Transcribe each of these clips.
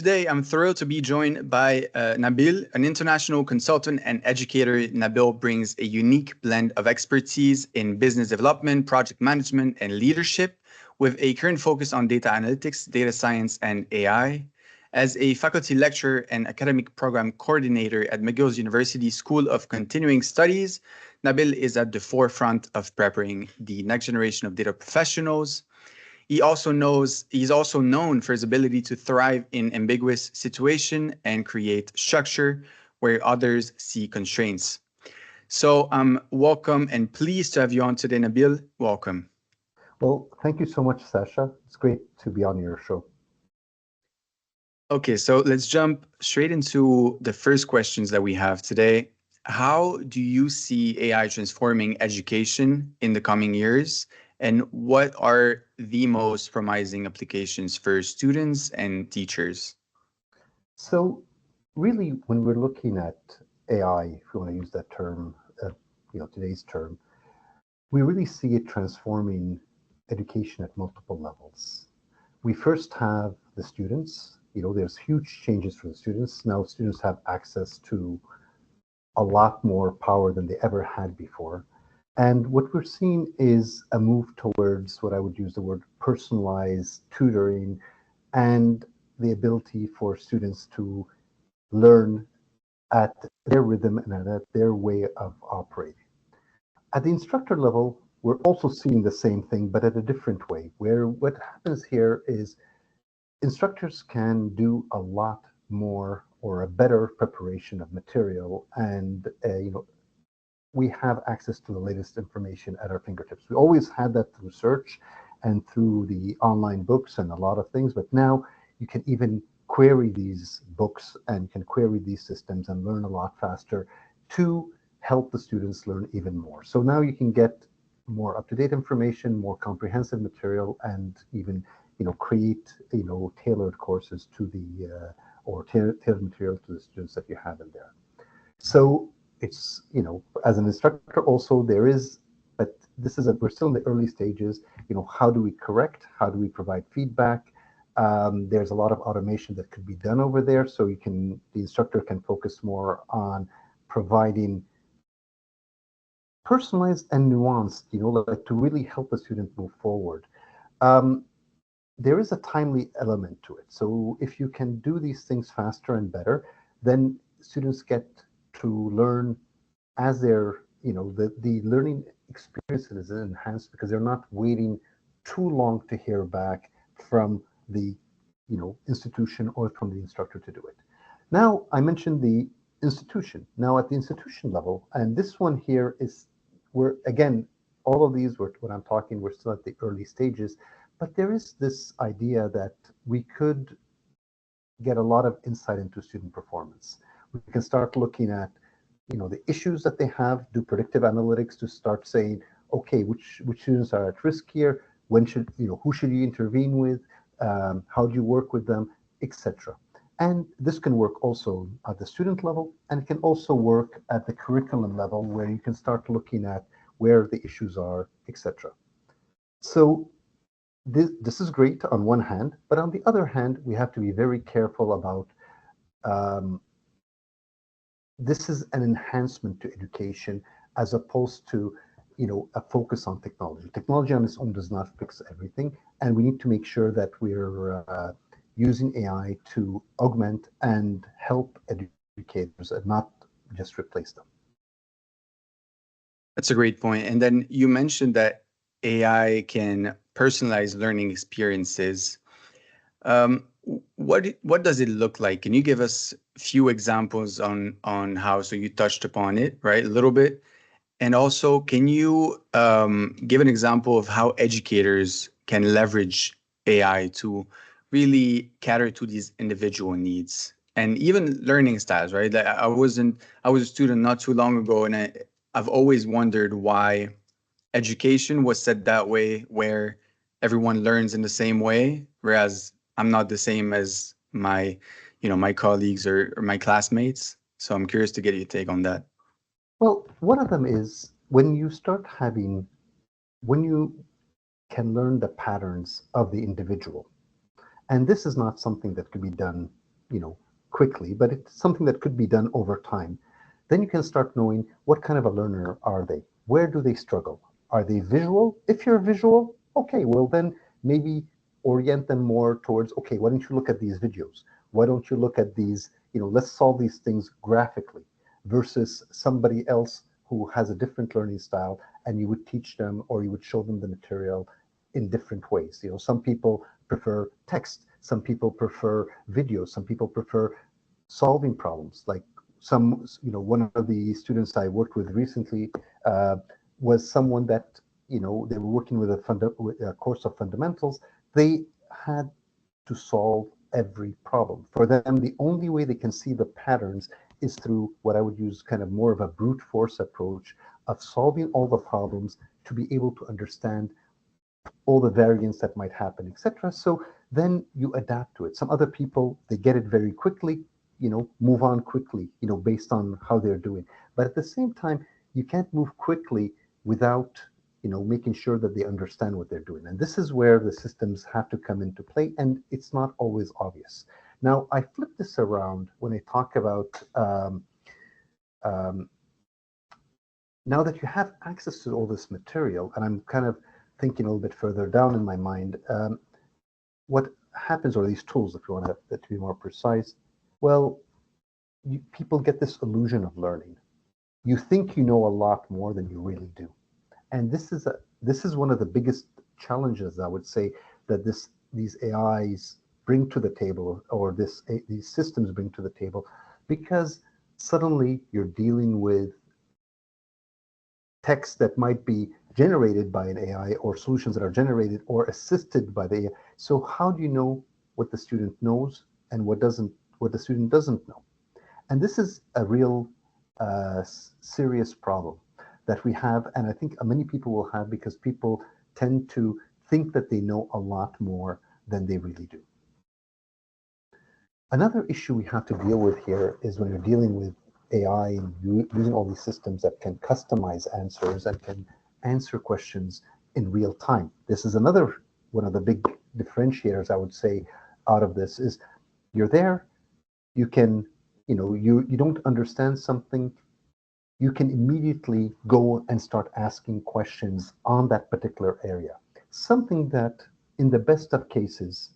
Today, I'm thrilled to be joined by Nabil, an international consultant and educator. Nabil brings a unique blend of expertise in business development, project management, and leadership, with a current focus on data analytics, data science, and AI. As a faculty lecturer and academic program coordinator at McGill's University School of Continuing Studies, Nabil is at the forefront of preparing the next generation of data professionals. He's also known for his ability to thrive in ambiguous situation and create structure where others see constraints. So I'm welcome and pleased to have you on today, Nabil. Welcome. Well, thank you so much, Sasha. It's great to be on your show. Okay, so let's jump straight into the first questions that we have today. How do you see AI transforming education in the coming years? And what are the most promising applications for students and teachers? So, really, when we're looking at AI, if you want to use that term, today's term, we really see it transforming education at multiple levels. We first have the students. There's huge changes for the students. Now, students have access to a lot more power than they ever had before. And what we're seeing is a move towards what I would use the word personalized tutoring and the ability for students to learn at their rhythm and at their way of operating. At the instructor level, we're also seeing the same thing, but at a different way, where what happens here is instructors can do a lot more or a better preparation of material, and we have access to the latest information at our fingertips. We always had that through search and through the online books and a lot of things, but now you can even query these books and can query these systems and learn a lot faster to help the students learn even more. So now you can get more up-to-date information, more comprehensive material, and even create tailored courses to the or tailored material to the students that you have in there. So it's as an instructor also there is, but we're still in the early stages. How do we correct? How do we provide feedback? There's a lot of automation that could be done over there, so the instructor can focus more on providing personalized and nuanced, like to really help the student move forward. There is a timely element to it. So if you can do these things faster and better, then students get to learn as they're, the learning experience is enhanced because they're not waiting too long to hear back from the, institution or from the instructor to do it. Now, I mentioned the institution. Now, at the institution level, and this one here is, again, all of these, when I'm talking, we're still at the early stages, but there is this idea that we could get a lot of insight into student performance. We can start looking at, the issues that they have, do predictive analytics to start saying, okay, which students are at risk here? When who should you intervene with? How do you work with them, etc. And this can work also at the student level, and it can also work at the curriculum level, where you can start looking at where the issues are, etc. So this is great on one hand, but on the other hand, we have to be very careful about this is an enhancement to education as opposed to a focus on technology. Technology on its own does not fix everything, and we need to make sure that we're using AI to augment and help educators and not just replace them. That's a great point. And then you mentioned that AI can personalize learning experiences. What does it look like? Can you give us a few examples on how? So you touched upon it, right, a little bit, and also can you give an example of how educators can leverage AI to really cater to these individual needs and even learning styles, right? Like I was a student not too long ago, and I've always wondered why education was set that way, where everyone learns in the same way, whereas I'm not the same as my colleagues or my classmates. So I'm curious to get your take on that. Well, one of them is when you can learn the patterns of the individual. And this is not something that could be done quickly, but it's something that could be done over time. Then you can start knowing what kind of a learner are they? Where do they struggle? Are they visual? If you're visual, okay, well then maybe orient them more towards, okay, why don't you look at these videos? Why don't you look at these, let's solve these things graphically versus somebody else who has a different learning style and you would teach them or you would show them the material in different ways. Some people prefer text, some people prefer videos, some people prefer solving problems. Like one of the students I worked with recently was someone that, they were working with with a course of fundamentals. They had to solve every problem. For them, the only way they can see the patterns is through what I would use kind of more of a brute force approach of solving all the problems to be able to understand all the variants that might happen, etc. So then you adapt to it. Some other people, they get it very quickly, move on quickly, based on how they're doing. But at the same time, you can't move quickly without, making sure that they understand what they're doing. And this is where the systems have to come into play, and it's not always obvious. Now, I flip this around when I talk about um, now that you have access to all this material, and I'm kind of thinking a little bit further down in my mind, what happens, or these tools, if you want to be more precise, well, people get this illusion of learning. You think you know a lot more than you really do. And this is one of the biggest challenges, I would say, that these AIs bring to the table, or these systems bring to the table, because suddenly you're dealing with text that might be generated by an AI or solutions that are generated or assisted by the AI. So how do you know what the student knows and what the student doesn't know? And this is a real serious problem that we have, and I think many people will have, because people tend to think that they know a lot more than they really do. Another issue we have to deal with here is when you're dealing with AI and using all these systems that can customize answers and can answer questions in real time. This is another one of the big differentiators, I would say, out of this is you're there, you can, you don't understand something, you can immediately go and start asking questions on that particular area. Something that, in the best of cases,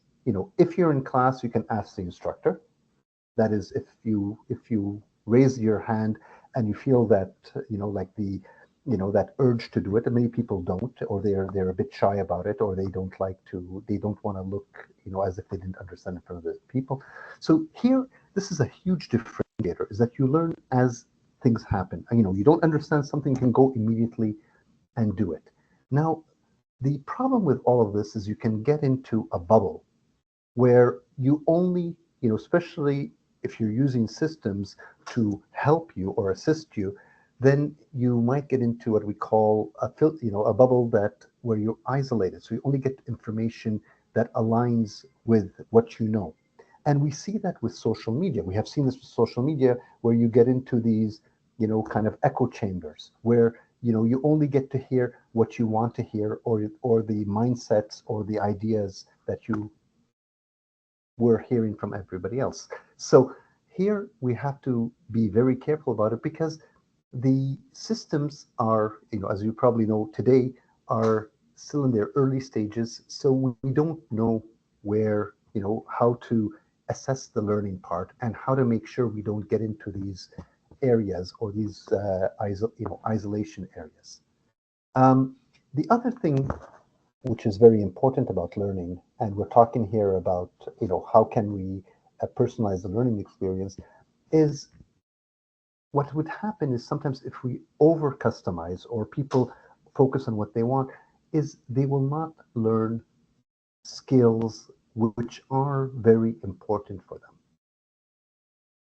if you're in class, you can ask the instructor. That is, if you raise your hand and you feel that, like that urge to do it, and many people don't, or they're a bit shy about it, or they don't want to look, as if they didn't understand in front of the people. So here, this is a huge differentiator, is that you learn as things happen. You don't understand something, you can go immediately and do it. Now, the problem with all of this is you can get into a bubble where you only, especially if you're using systems to help you or assist you, then you might get into what we call a bubble where you're isolated. So you only get information that aligns with what you know. And we see that with social media. We have seen this with social media, where you get into these, kind of echo chambers where, you only get to hear what you want to hear, or the mindsets or the ideas that you we're hearing from everybody else. So here we have to be very careful about it, because the systems are, as you probably know today, are still in their early stages. So we don't know where, how to assess the learning part and how to make sure we don't get into these areas, or these isolation areas. The other thing which is very important about learning, and we're talking here about, how can we personalize the learning experience, is what would happen is sometimes if we over customize, or people focus on what they want, is they will not learn skills which are very important for them.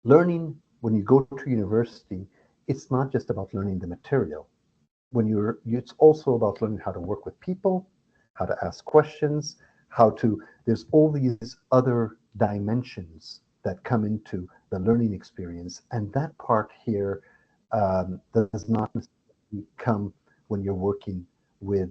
Learning, when you go to university, it's not just about learning the material. It's also about learning how to work with people, how to ask questions, there's all these other dimensions that come into the learning experience. And that part here does not necessarily come when you're working with,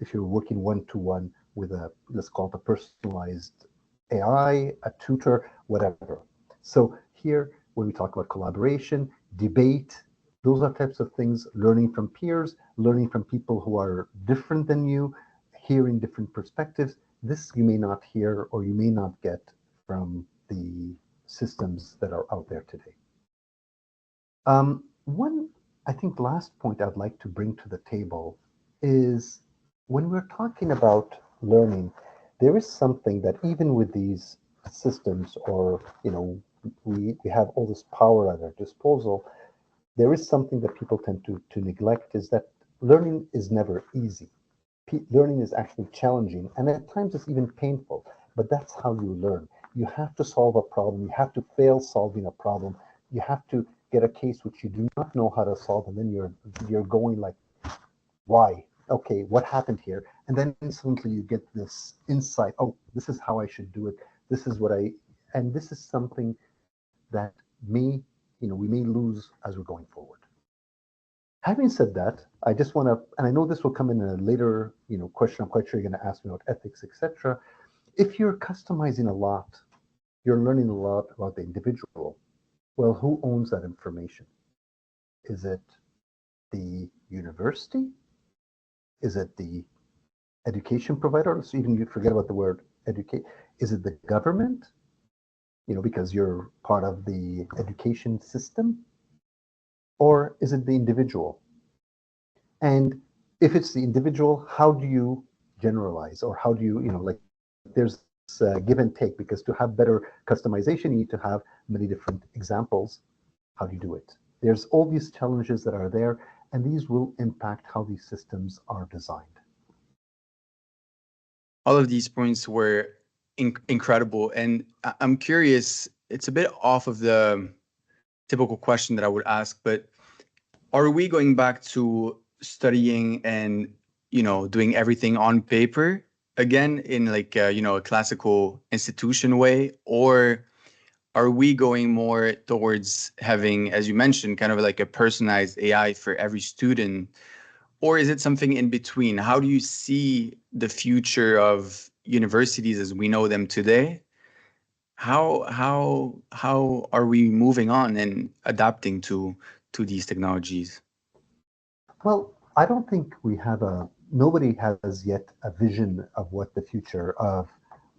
if you're working one-to-one with let's call it a personalized AI, a tutor, whatever. So here, when we talk about collaboration, debate, those are types of things, learning from peers, learning from people who are different than you, hearing different perspectives. This you may not hear or you may not get from the systems that are out there today. One, I think, last point I'd like to bring to the table is when we're talking about learning, there is something that even with these systems, or we have all this power at our disposal, there is something that people tend to neglect, is that learning is never easy. Learning is actually challenging, and at times it's even painful, but that's how you learn. You have to solve a problem, you have to fail solving a problem, you have to get a case which you do not know how to solve, and then you're going like, why? Okay, what happened here? And then suddenly you get this insight, oh, this is how I should do it, this is what and this is something that we may lose as we're going forward. Having said that, I just want to, and I know this will come in a later, question. I'm quite sure you're going to ask me about ethics, etc. If you're customizing a lot, you're learning a lot about the individual. Well, who owns that information? Is it the university? Is it the education provider? So even you forget about the word educate. Is it the government? Because you're part of the education system? Or is it the individual? And if it's the individual, how do you generalize, or how do you, like, there's give and take, because to have better customization, you need to have many different examples. How do you do it? There's all these challenges that are there, and these will impact how these systems are designed. All of these points were incredible. And I'm curious, it's a bit off of the typical question that I would ask, but are we going back to studying and, doing everything on paper again in like, a classical institution way? Or are we going more towards having, as you mentioned, kind of like a personalized AI for every student? Or is it something in between? How do you see the future of universities as we know them today? How are we moving on and adapting to these technologies? Well, I don't think nobody has yet a vision of what the future of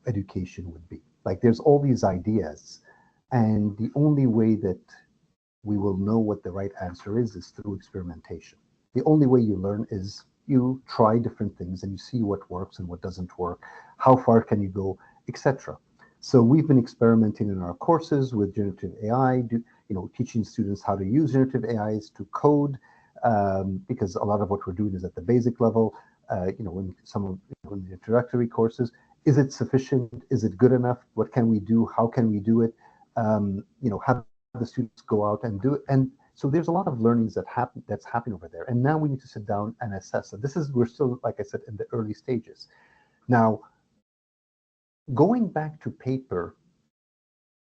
education would be. Like, there's all these ideas, and the only way that we will know what the right answer is through experimentation. The only way you learn is you try different things and you see what works and what doesn't work, how far can you go, etc. So we've been experimenting in our courses with generative AI, teaching students how to use generative AIs to code, because a lot of what we're doing is at the basic level. In some of the introductory courses, is it sufficient? Is it good enough? What can we do? How can we do it? Have the students go out and do it. And so there's a lot of learnings that's happening over there. And now we need to sit down and assess it. We're still, like I said, in the early stages. Now, going back to paper,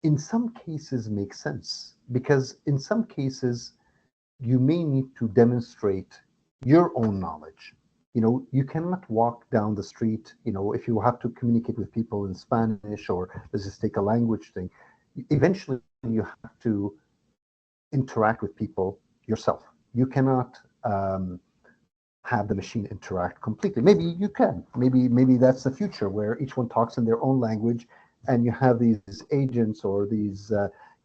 in some cases makes sense, because in some cases, you may need to demonstrate your own knowledge. You cannot walk down the street, if you have to communicate with people in Spanish, or let's just take a language thing. Eventually, you have to interact with people yourself. You cannot have the machine interact completely. Maybe you can. Maybe that's the future, where each one talks in their own language, and you have these agents or these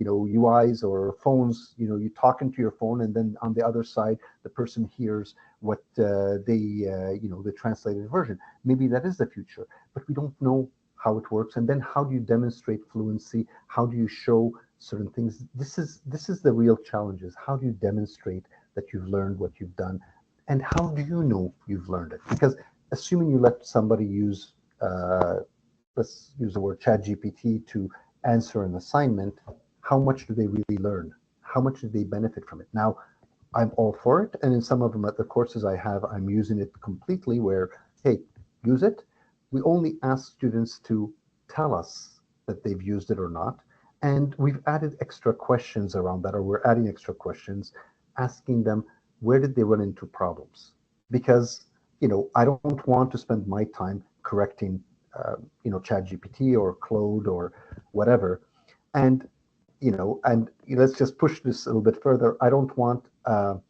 UIs or phones. You talk into your phone, and then on the other side, the person hears what the translated version. Maybe that is the future, but we don't know how it works. And then how do you demonstrate fluency? How do you show certain things? This is the real challenge: is how do you demonstrate that you've learned what you've done, and how do you know you've learned it? Because assuming you let somebody use, let's use the word ChatGPT to answer an assignment, how much do they really learn? How much do they benefit from it? Now, I'm all for it, and in some of them at the courses I have, I'm using it completely, where, hey, use it. We only ask students to tell us that they've used it or not, and we've added extra questions around that, or we're adding extra questions, asking them, where did they run into problems? Because, I don't want to spend my time correcting, ChatGPT or Claude or whatever. And, and let's just push this a little bit further. I don't want, an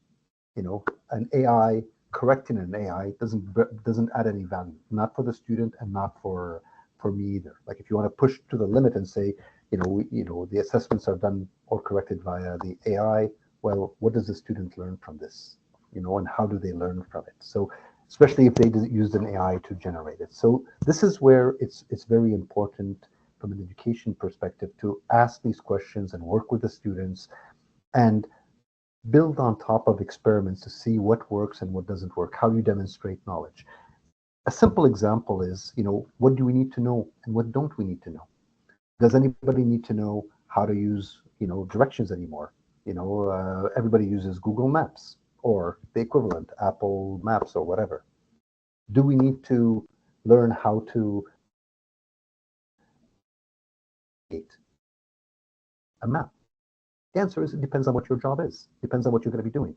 AI correcting an AI doesn't add any value, not for the student and not for me either. Like if you want to push to the limit and say, the assessments are done or corrected via the AI, well, what does the student learn from this? And how do they learn from it? So especially if they used an AI to generate it. So this is where it's very important from an education perspective to ask these questions and work with the students and build on top of experiments to see what works and what doesn't work, how you demonstrate knowledge. A simple example is, what do we need to know and what don't we need to know? Does anybody need to know how to use, directions anymore? Everybody uses Google Maps or the equivalent, Apple Maps or whatever. Do we need to learn how to create a map? The answer is it depends on what your job is, depends on what you're going to be doing.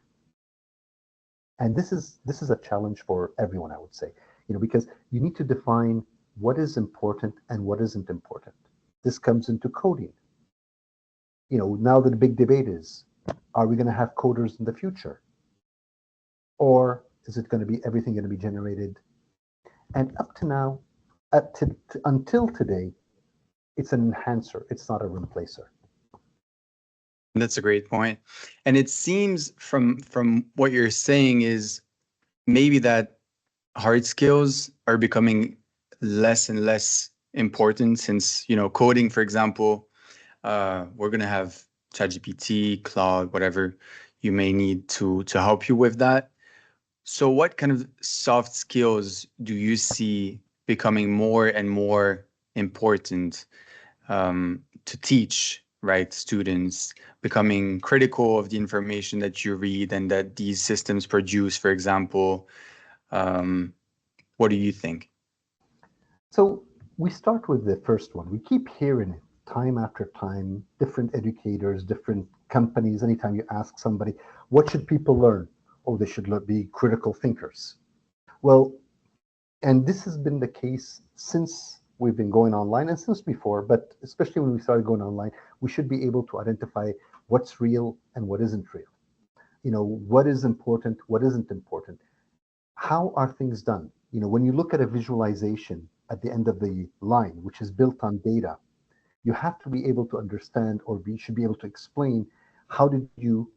And this is a challenge for everyone, I would say, because you need to define what is important and what isn't important. This comes into coding. Now the big debate is, are we going to have coders in the future? Or is it going to be everything going to be generated? And up to now, until today, it's an enhancer. It's not a replacer. That's a great point. And it seems from what you're saying is maybe that hard skills are becoming less and less important since, coding, for example, we're going to have ChatGPT, Cloud, whatever you may need to help you with that. So what kind of soft skills do you see becoming more and more important to teach, right, students, becoming critical of the information that you read and that these systems produce, for example? What do you think? So we start with the first one. We keep hearing it time after time, different educators, different companies. Anytime you ask somebody, what should people learn? Oh, they should be critical thinkers. Well, and this has been the case since we've been going online and since before, but especially when we started going online, we should be able to identify what's real and what isn't real. What is important, what isn't important. How are things done? When you look at a visualization at the end of the line, which is built on data, you have to be able to understand, or should be able to explain, how did you,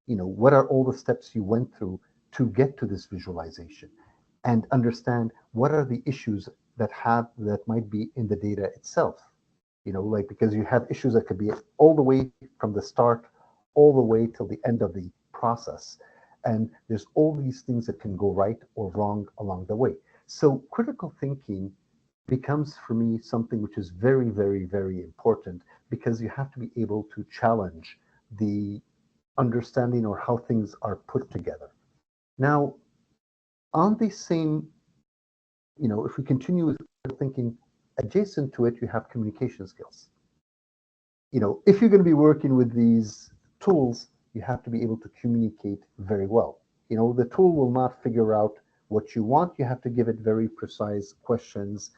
what are all the steps you went through to get to this visualization, and understand what are the issues that might be in the data itself. Because you have issues that could be all the way from the start, all the way till the end of the process. And there's all these things that can go right or wrong along the way. So critical thinking becomes for me something which is very, very, very important, because you have to be able to challenge the understanding or how things are put together. Now, on the same, if we continue with thinking, adjacent to it, you have communication skills. If you're going to be working with these tools, you have to be able to communicate very well. The tool will not figure out what you want. You have to give it very precise questions,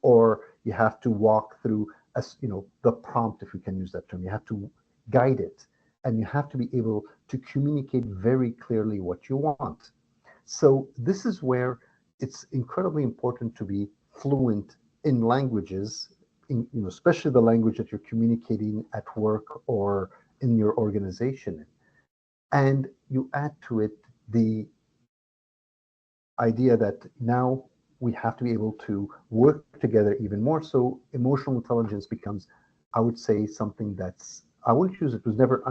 or you have to walk through, the prompt, if we can use that term. You have to guide it, and you have to be able to communicate very clearly what you want. So this is where it's incredibly important to be fluent in languages, especially the language that you're communicating at work or in your organization. And you add to it the idea that now we have to be able to work together even more. So emotional intelligence becomes, I would say, something that's, I wouldn't use it, was never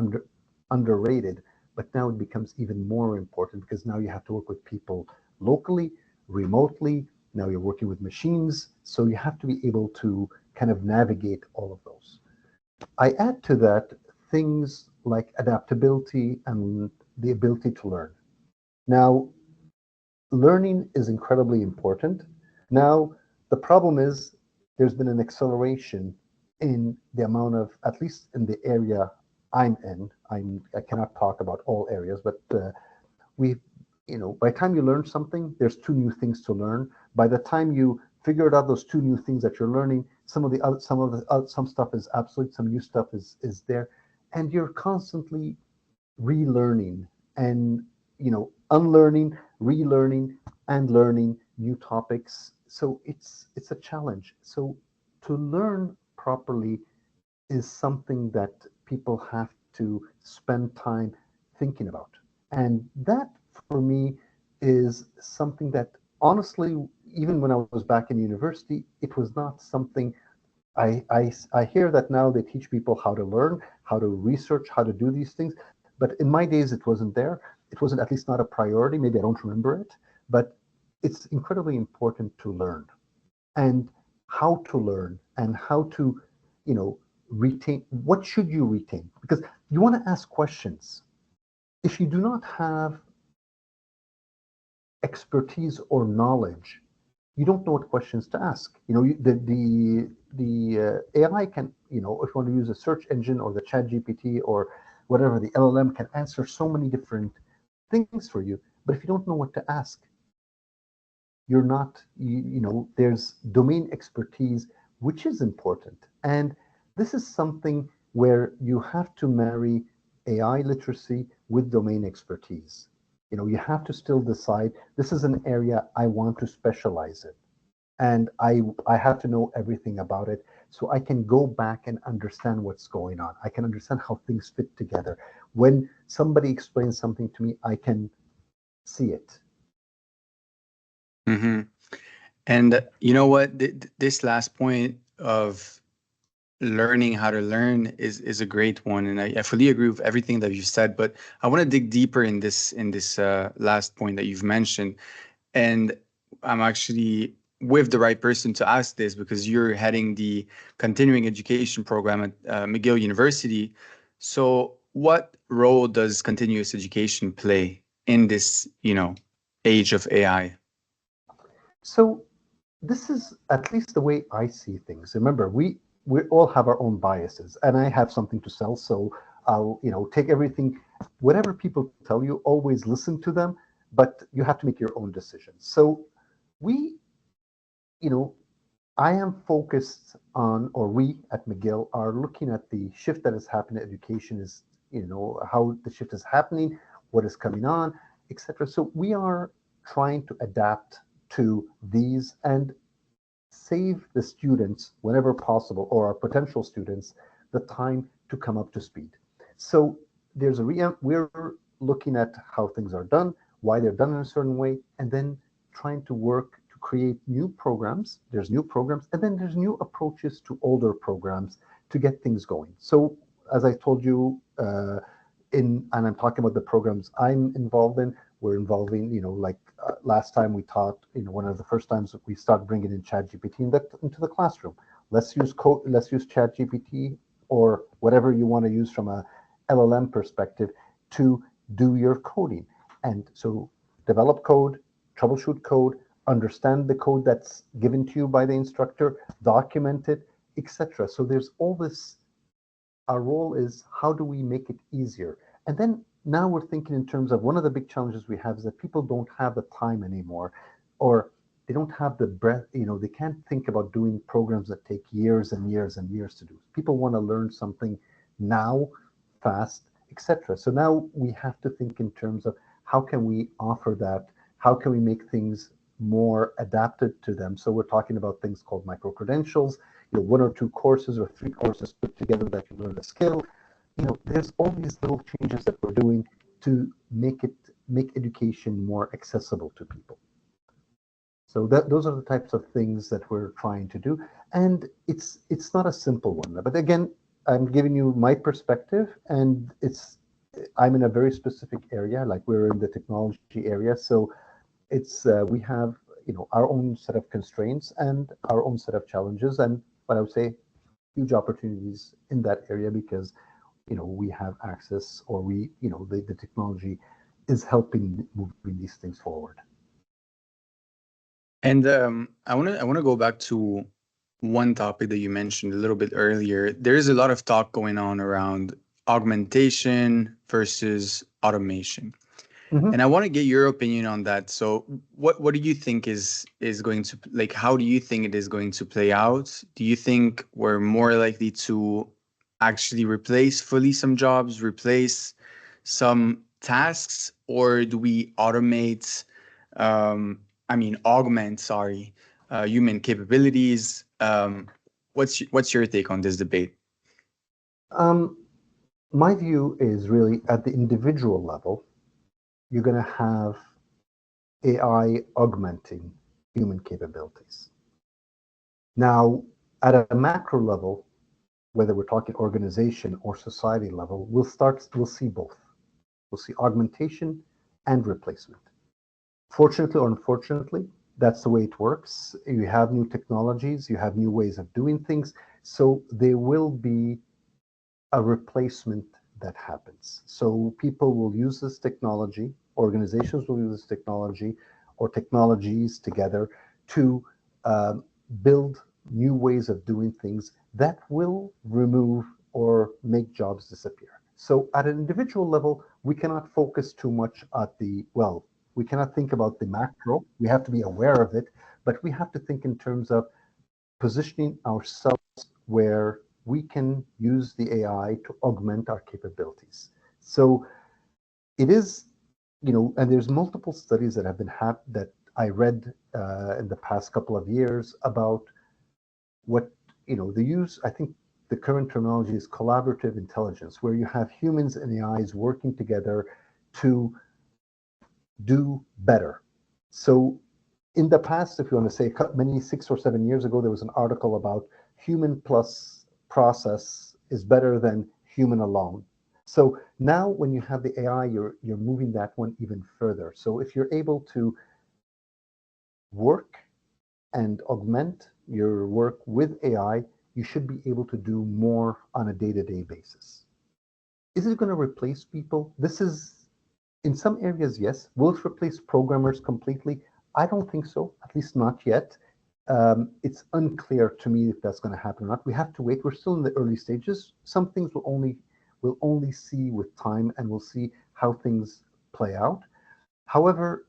underrated, but now it becomes even more important, because now you have to work with people locally, remotely. Now you're working with machines. So you have to be able to kind of navigate all of those. I add to that things like adaptability and the ability to learn. Now, learning is incredibly important. Now, the problem is there's been an acceleration in the amount of, at least in the area I'm in, I cannot talk about all areas, but by the time you learn something, there's two new things to learn. By the time you figure out those two new things that you're learning, some stuff is obsolete, some new stuff is there. and you're constantly relearning and unlearning, relearning, and learning new topics. So it's a challenge. So to learn properly is something that people have to spend time thinking about. And that for me is something that honestly, even when I was back in university, it was not something I hear that now they teach people how to learn, how to research, how to do these things. But in my days, it wasn't there. It wasn't, at least not a priority. Maybe I don't remember it, but it's incredibly important to learn and how to learn and how to, retain. What should you retain? Because you want to ask questions. If you do not have expertise or knowledge, you don't know what questions to ask. The AI can, if you want to use a search engine or the Chat GPT or whatever, the LLM can answer so many different things for you. But if you don't know what to ask, you're not, there's domain expertise, which is important. And this is something where you have to marry AI literacy with domain expertise. You have to still decide this is an area I want to specialize in. And I have to know everything about it so I can go back and understand what's going on. I can understand how things fit together. When somebody explains something to me, I can see it. Mm-hmm. And you know what? This last point of learning how to learn is a great one, and I fully agree with everything that you said. But I want to dig deeper in this last point that you've mentioned, and I'm actually with the right person to ask this because you're heading the continuing education program at McGill University. So, what role does continuous education play in this, age of AI? So this is at least the way I see things. Remember, we all have our own biases, and I have something to sell, so I'll take everything, whatever people tell you, always listen to them, but you have to make your own decisions. So we, you know, I am focused on, or we at McGill are looking at the shift that has happened in education, is how the shift is happening, what is coming on, etc. So we are trying to adapt to these and save the students whenever possible, or our potential students, the time to come up to speed. So we're looking at how things are done, why they're done in a certain way, and then trying to work to create new programs. There's new programs, and then there's new approaches to older programs to get things going. So as I told you, and I'm talking about the programs I'm involved in, we're involving, like last time we taught, one of the first times we started bringing in ChatGPT into the classroom. Let's use code. Let's use ChatGPT or whatever you want to use from a LLM perspective to do your coding. And so develop code, troubleshoot code, understand the code that's given to you by the instructor, document it, etc. So there's all this. Our role is how do we make it easier? And then now we're thinking in terms of one of the big challenges we have is that people don't have the time anymore, or they don't have the breadth, they can't think about doing programs that take years and years and years to do. People want to learn something now, fast, etc. So now we have to think in terms of how can we offer that? How can we make things more adapted to them? So we're talking about things called micro credentials, one or two courses or three courses put together that you learn a skill. There's all these little changes that we're doing to make education more accessible to people. So those are the types of things that we're trying to do, and it's not a simple one. But again, I'm giving you my perspective, and I'm in a very specific area, like we're in the technology area, so it's we have our own set of constraints and our own set of challenges, and what I would say huge opportunities in that area because we have access, or the technology is helping moving these things forward. And I want to go back to one topic that you mentioned a little bit earlier. There is a lot of talk going on around augmentation versus automation. Mm-hmm. And I want to get your opinion on that. So what do you think is going to, like, how do you think it is going to play out? Do you think we're more likely to actually replace fully some jobs, replace some tasks, or do we automate, augment, sorry, human capabilities? What's your take on this debate? Um, my view is really at the individual level, you're going to have AI augmenting human capabilities. Now, at a macro level, whether we're talking organization or society level, we'll see both. We'll see augmentation and replacement. Fortunately or unfortunately, that's the way it works. You have new technologies, you have new ways of doing things, so there will be a replacement that happens. So people will use this technology, organizations will use this technology or technologies together to um, build new ways of doing things that will remove or make jobs disappear. So at an individual level, we cannot focus too much at we cannot think about the macro. We have to be aware of it, but we have to think in terms of positioning ourselves where we can use the AI to augment our capabilities. So it is, and there's multiple studies that have been that I read in the past couple of years about what the use. I think the current terminology is collaborative intelligence, where you have humans and AIs working together to do better. So in the past, if you want to say many 6 or 7 years ago, there was an article about human plus process is better than human alone. So now when you have the AI, you're moving that one even further. So if you're able to work and augment your work with AI, you should be able to do more on a day-to-day basis. Is it going to replace people? This is in some areas, yes. Will it replace programmers completely? I don't think so, at least not yet. It's unclear to me if that's going to happen or not. We have to wait. We're still in the early stages. Some things we'll only see with time, and we'll see how things play out. However,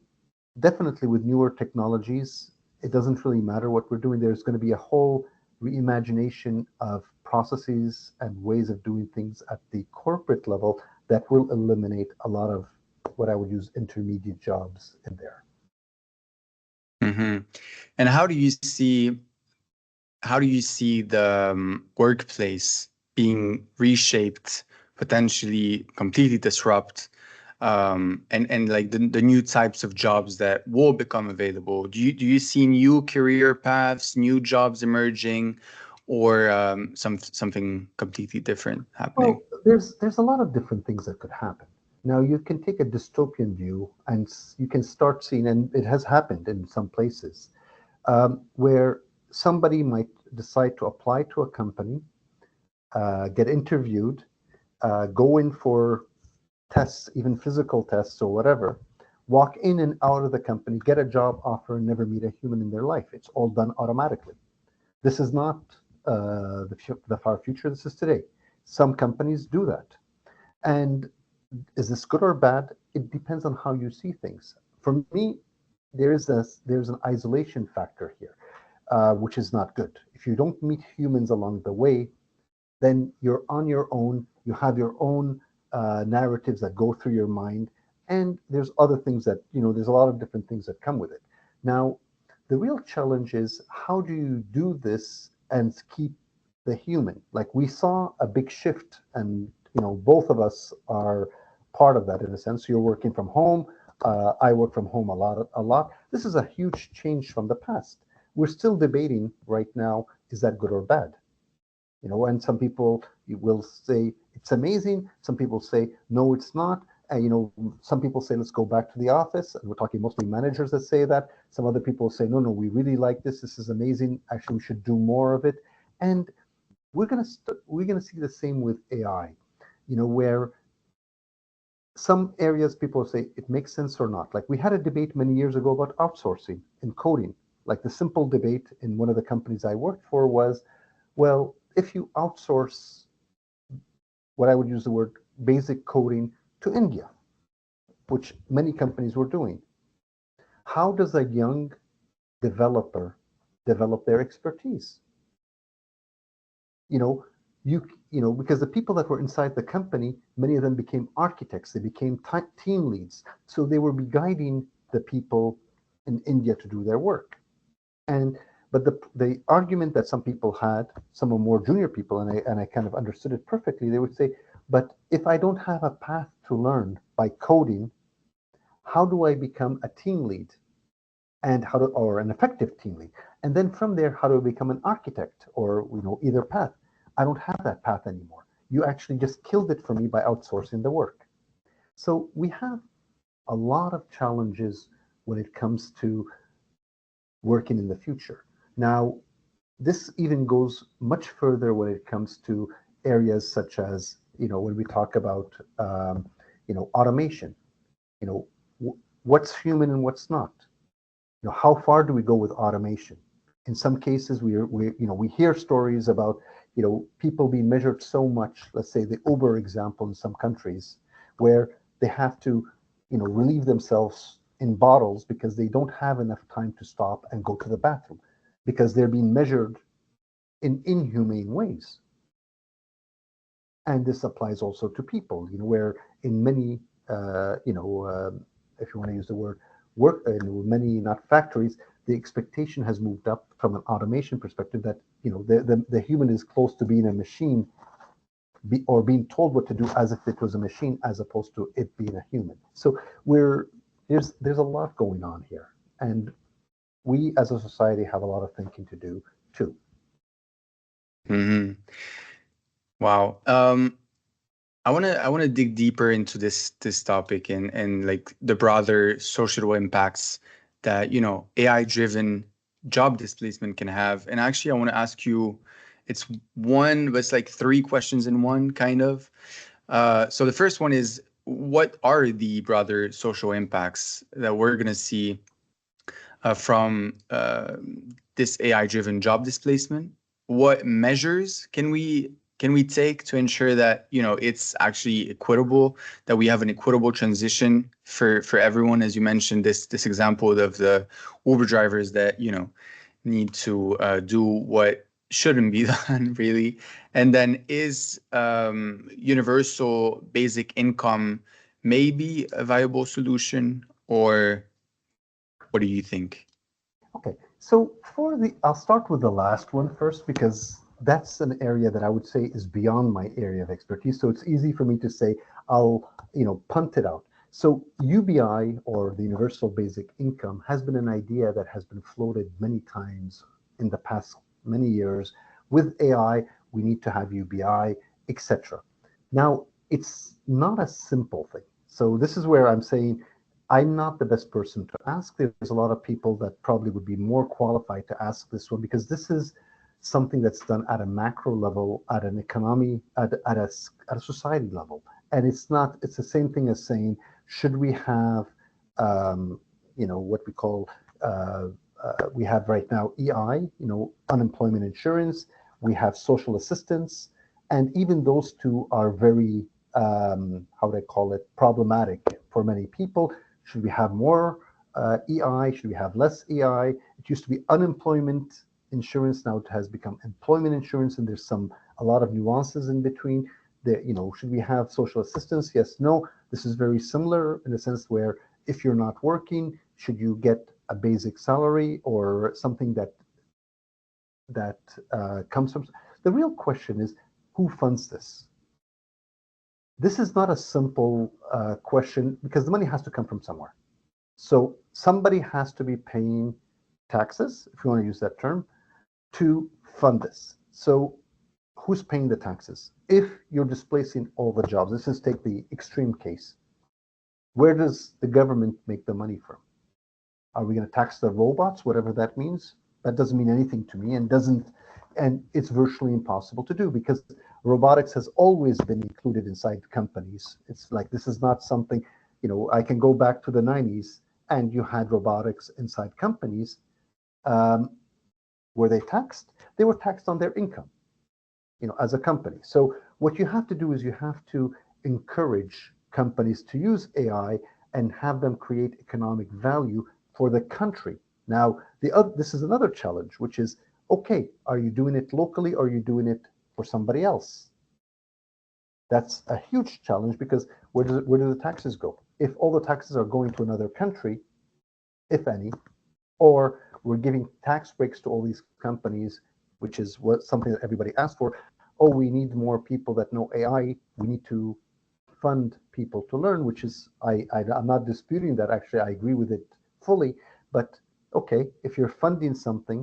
definitely with newer technologies, it doesn't really matter what we're doing. There's going to be a whole reimagination of processes and ways of doing things at the corporate level that will eliminate a lot of what I would use intermediate jobs in there. Mm-hmm. And how do you see the workplace being reshaped, potentially completely disrupt, and like the new types of jobs that will become available? Do you see new career paths, new jobs emerging, or something completely different happening? Well, there's a lot of different things that could happen. Now you can take a dystopian view, and you can start seeing, and it has happened in some places, where somebody might decide to apply to a company, get interviewed, go in for tests, even physical tests or whatever, walk in and out of the company, get a job offer, and never meet a human in their life. It's all done automatically. This is not the far future. This is today. Some companies do that. And is this good or bad? It depends on how you see things. For me, there's an isolation factor here, which is not good. If you don't meet humans along the way, then you're on your own. You have your own narratives that go through your mind, and there's other things that there's a lot of different things that come with it. Now, the real challenge is how do you do this and keep the human? Like we saw a big shift, and both of us are part of that in a sense. You're working from home. I work from home a lot. A lot. This is a huge change from the past. We're still debating right now: is that good or bad? And some people will say it's amazing. Some people say no, it's not. Some people say let's go back to the office, and we're talking mostly managers that say that. Some other people say no, no, we really like this. This is amazing. Actually, we should do more of it. And we're gonna see the same with AI. Where some areas people say it makes sense or not. Like we had a debate many years ago about outsourcing and coding. Like the simple debate in one of the companies I worked for was, well, if you outsource what I would use the word basic coding to India, which many companies were doing, how does a young developer develop their expertise? because the people that were inside the company, many of them became architects, they became team leads. So they will be guiding the people in India to do their work. And but the argument that some people had, some of more junior people, and I kind of understood it perfectly, they would say, but if I don't have a path to learn by coding, how do I become a team lead? And or an effective team lead? And then from there, how do I become an architect or either path? I don't have that path anymore. You actually just killed it for me by outsourcing the work. So we have a lot of challenges when it comes to working in the future. Now, this even goes much further when it comes to areas such as, when we talk about, automation, you know, what's human and what's not. How far do we go with automation? In some cases, we hear stories about, people being measured so much, let's say the Uber example in some countries, where they have to, relieve themselves in bottles because they don't have enough time to stop and go to the bathroom because they're being measured in inhumane ways. And this applies also to people, where in many, if you want to use the word work, in many not factories, the expectation has moved up from an automation perspective that the human is close to being a machine, or being told what to do as if it was a machine, as opposed to it being a human. So there's a lot going on here, and we as a society have a lot of thinking to do too. Mm-hmm. Wow. I want to dig deeper into this topic and like the broader social impacts that AI driven job displacement can have. And actually, I want to ask you, it's one, but it's like three questions in one, kind of. So the first one is, what are the broader social impacts that we're gonna see from this AI driven job displacement? What measures can we take to ensure that it's actually equitable, that we have an equitable transition for everyone? As you mentioned, this example of the Uber drivers that need to do what shouldn't be done, really. And then, is universal basic income maybe a viable solution, or what do you think? Okay, so I'll start with the last one first because that's an area that I would say is beyond my area of expertise. So it's easy for me to say I'll, punt it out. So UBI, or the Universal Basic Income, has been an idea that has been floated many times in the past many years. With AI, we need to have UBI, etc. Now, it's not a simple thing. So this is where I'm saying I'm not the best person to ask. There's a lot of people that probably would be more qualified to ask this one because this is something that's done at a macro level, at an economy, at a society level. And it's the same thing as saying, should we have, what we call, we have right now EI, unemployment insurance, we have social assistance, and even those two are very, how would I call it, problematic for many people. Should we have more EI? Should we have less EI? It used to be unemployment insurance. Now it has become employment insurance, and there's a lot of nuances in between. Should we have social assistance? Yes, no. This is very similar in the sense where if you're not working, should you get a basic salary or something that comes from? The real question is, who funds this? This is not a simple question because the money has to come from somewhere. So somebody has to be paying taxes, if you want to use that term, to fund this. So who's paying the taxes? If you're displacing all the jobs, let's just take the extreme case. Where does the government make the money from? Are we going to tax the robots, whatever that means? That doesn't mean anything to me, and it's virtually impossible to do because robotics has always been included inside companies. It's like, this is not something, I can go back to the 90s and you had robotics inside companies. Were they taxed? They were taxed on their income, as a company. So what you have to do is you have to encourage companies to use AI and have them create economic value for the country. Now, this is another challenge, which is, okay, are you doing it locally or are you doing it for somebody else. That's a huge challenge because where do the taxes go? If all the taxes are going to another country, if any, or we're giving tax breaks to all these companies, which is what something that everybody asked for. Oh, we need more people that know AI. We need to fund people to learn, which is I'm not disputing that. Actually, I agree with it fully. But okay, if you're funding something,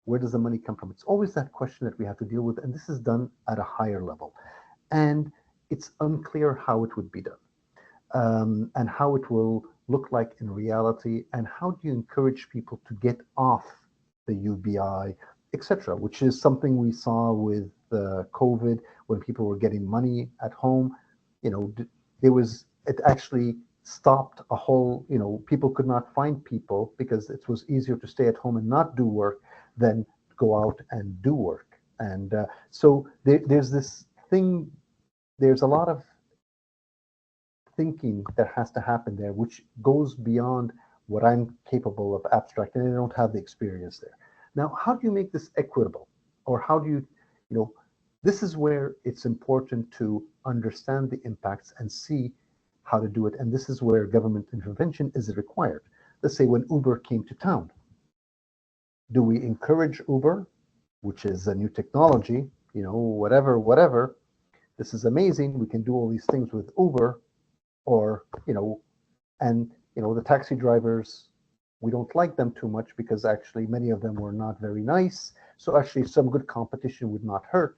where does the money come from? It's always that question that we have to deal with, and this is done at a higher level, and it's unclear how it would be done. And how it will look like in reality, and how do you encourage people to get off the UBI, etc., which is something we saw with COVID when people were getting money at home. It actually stopped a whole, people could not find people because it was easier to stay at home and not do work than go out and do work. And so there's this thing, there's a lot of thinking that has to happen there, which goes beyond what I'm capable of abstracting, and I don't have the experience there. Now, how do you make this equitable? Or how do this is where it's important to understand the impacts and see how to do it. And this is where government intervention is required. Let's say when Uber came to town, do we encourage Uber, which is a new technology, whatever, this is amazing, we can do all these things with Uber, or the taxi drivers, we don't like them too much because actually many of them were not very nice, so actually some good competition would not hurt.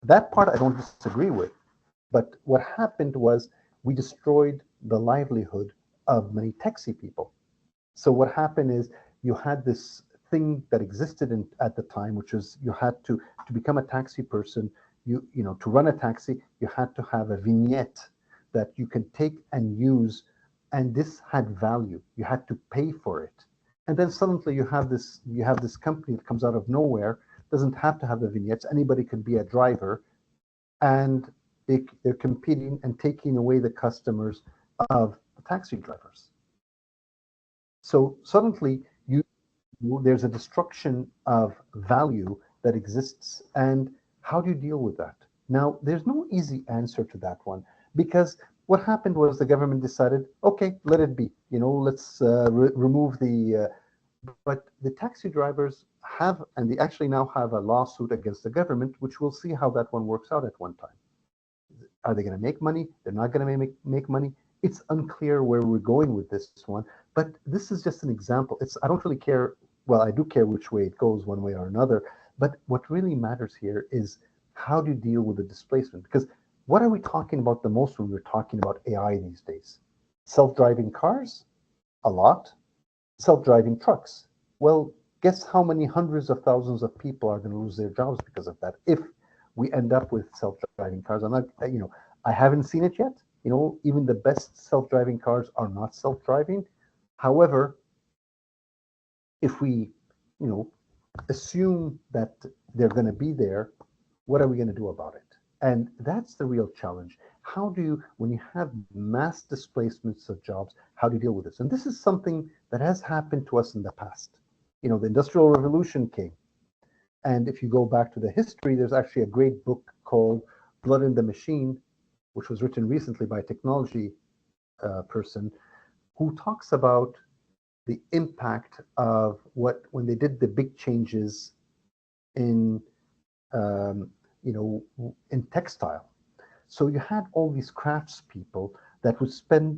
That part I don't disagree with, but what happened was we destroyed the livelihood of many taxi people. So what happened is you had this thing that existed at the time, which was you had to become a taxi person, to run a taxi, you had to have a vignette that you can take and use, and this had value. You had to pay for it. And then suddenly you have this company that comes out of nowhere, doesn't have to have the vignettes, anybody can be a driver, and they're competing and taking away the customers of the taxi drivers. So suddenly there's a destruction of value that exists, and how do you deal with that? Now, there's no easy answer to that one, because what happened was the government decided, okay, let it be. Let's remove the. But the taxi drivers have, and they actually now have a lawsuit against the government, which we'll see how that one works out at one time. Are they going to make money? They're not going to make money. It's unclear where we're going with this one, but this is just an example. I don't really care. Well, I do care which way it goes, one way or another. But what really matters here is how do you deal with the displacement? Because what are we talking about the most when we're talking about AI these days? Self-driving cars? A lot. Self-driving trucks? Well, guess how many hundreds of thousands of people are going to lose their jobs because of that if we end up with self-driving cars? I'm not, I haven't seen it yet. Even the best self-driving cars are not self-driving. However, if we, assume that they're going to be there, what are we going to do about it? And that's the real challenge. How do you, when you have mass displacements of jobs, how do you deal with this? And this is something that has happened to us in the past. The Industrial Revolution came. And if you go back to the history, there's actually a great book called Blood in the Machine, which was written recently by a technology person who talks about the impact of when they did the big changes in in textile. So you had all these craftspeople that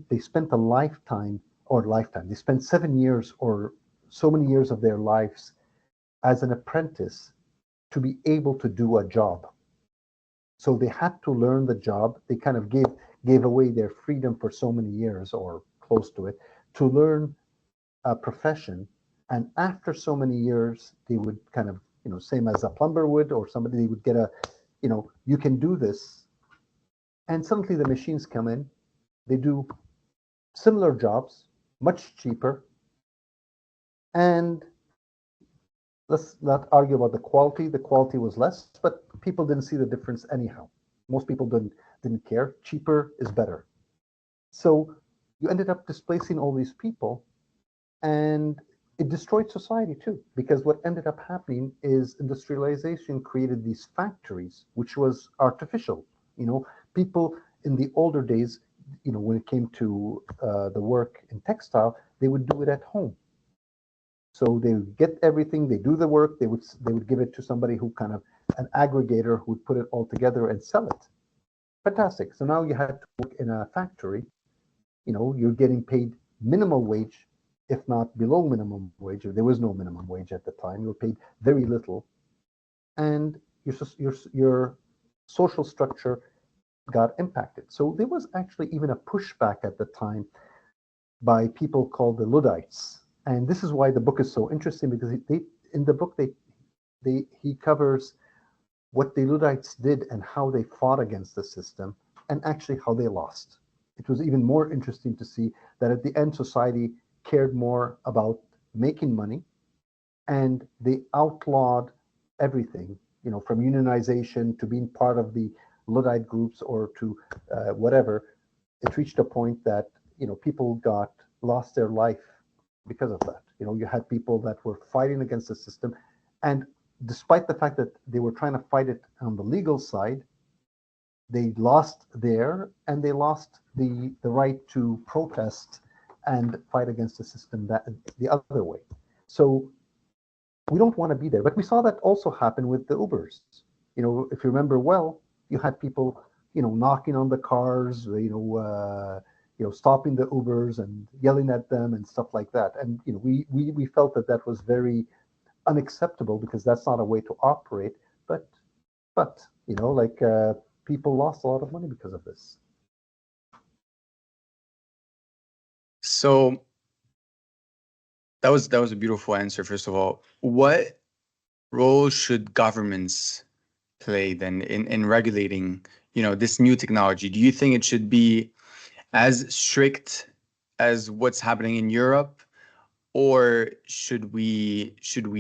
they spent a lifetime, they spent 7 years or so many years of their lives as an apprentice to be able to do a job. So they had to learn the job. They kind of gave away their freedom for so many years or close to it to learn a profession. And after so many years, they would kind of, same as a plumber would, or somebody, they would get you can do this. And suddenly the machines come in, they do similar jobs, much cheaper. And let's not argue about the quality. The quality was less, but people didn't see the difference anyhow. Most people didn't care. Cheaper is better. So you ended up displacing all these people. And it destroyed society too, because what ended up happening is industrialization created these factories, which was artificial. You know, people in the older days, you know, when it came to the work in textile, they would do it at home. So they would get everything, they do the work, they would give it to somebody who kind of an aggregator who would put it all together and sell it. Fantastic. So now you had to work in a factory. You know, you're getting paid minimum wage, if not below minimum wage. There was no minimum wage at the time. You were paid very little, and your social structure got impacted. So there was actually even a pushback at the time by people called the Luddites, and this is why the book is so interesting, because in the book he covers what the Luddites did and how they fought against the system, and actually how they lost. It was even more interesting to see that at the end, society cared more about making money, and they outlawed everything, you know, from unionization to being part of the Luddite groups or to whatever. It reached a point that, you know, people got lost their life because of that. You know, you had people that were fighting against the system, and despite the fact that they were trying to fight it on the legal side, they lost there, and they lost the right to protest and fight against the system that the other way. So we don't want to be there. But we saw that also happen with the Ubers. You know, if you remember well, you had people, you know, knocking on the cars, stopping the Ubers and yelling at them and stuff like that. And you know, we felt that that was very unacceptable, because that's not a way to operate. But you know, like people lost a lot of money because of this. So that was a beautiful answer. First of all, what role should governments play then in regulating, you know, this new technology? Do you think it should be as strict as what's happening in Europe, or should we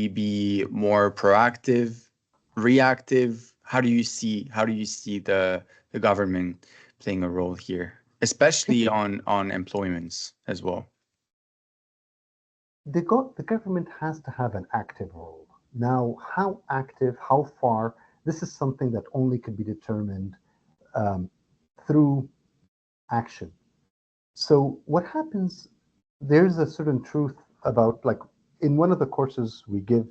be more proactive, reactive? How do you see the government playing a role here, especially on employments as well? The government has to have an active role. Now, how active, how far, this is something that only could be determined um, through action. So, what happens, there's a certain truth about, like, in one of the courses we give,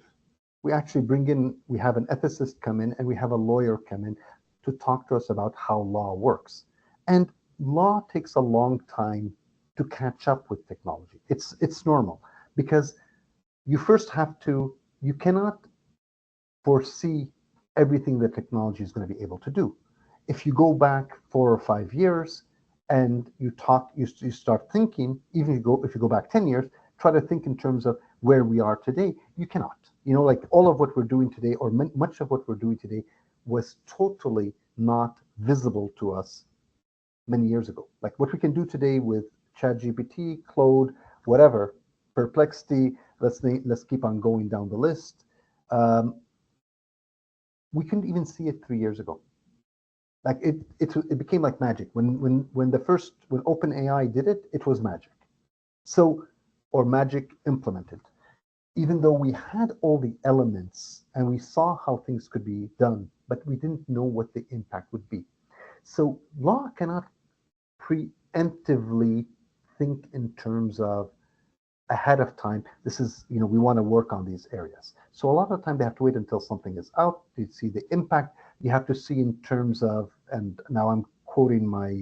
we actually bring in, we have an ethicist come in and we have a lawyer come in to talk to us about how law works. And law takes a long time to catch up with technology. It's normal, because you first have to, you cannot foresee everything that technology is going to be able to do. If you go back 4 or 5 years and you start thinking, even if you go back 10 years, try to think in terms of where we are today, you cannot. You know, like all of what we're doing today, or much of what we're doing today, was totally not visible to us many years ago. Like what we can do today with ChatGPT, Claude, whatever, Perplexity, let's keep on going down the list. Um, we couldn't even see it 3 years ago. Like it became like magic. When OpenAI did it, it was magic. So, or magic implemented. Even though we had all the elements and we saw how things could be done, but we didn't know what the impact would be. So law cannot preemptively think in terms of ahead of time. This is, you know, we want to work on these areas. So a lot of the time they have to wait until something is out to see the impact. You have to see in terms of, and now I'm quoting my,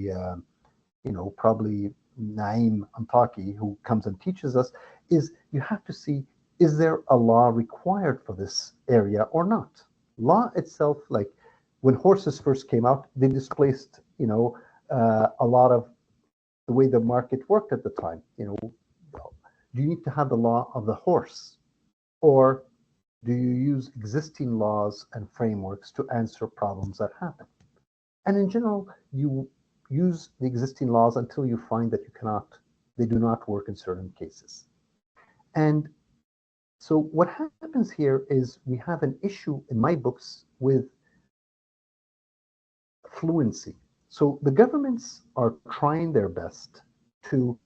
probably Naim Antaki, who comes and teaches us, is you have to see, is there a law required for this area or not? Law itself, like when horses first came out, they displaced, a lot of the way the market worked at the time. Do you need to have the law of the horse, or do you use existing laws and frameworks to answer problems that happen? And in general, you use the existing laws until you find that they do not work in certain cases. And so what happens here is we have an issue in my books with fluency. So the governments are trying their best to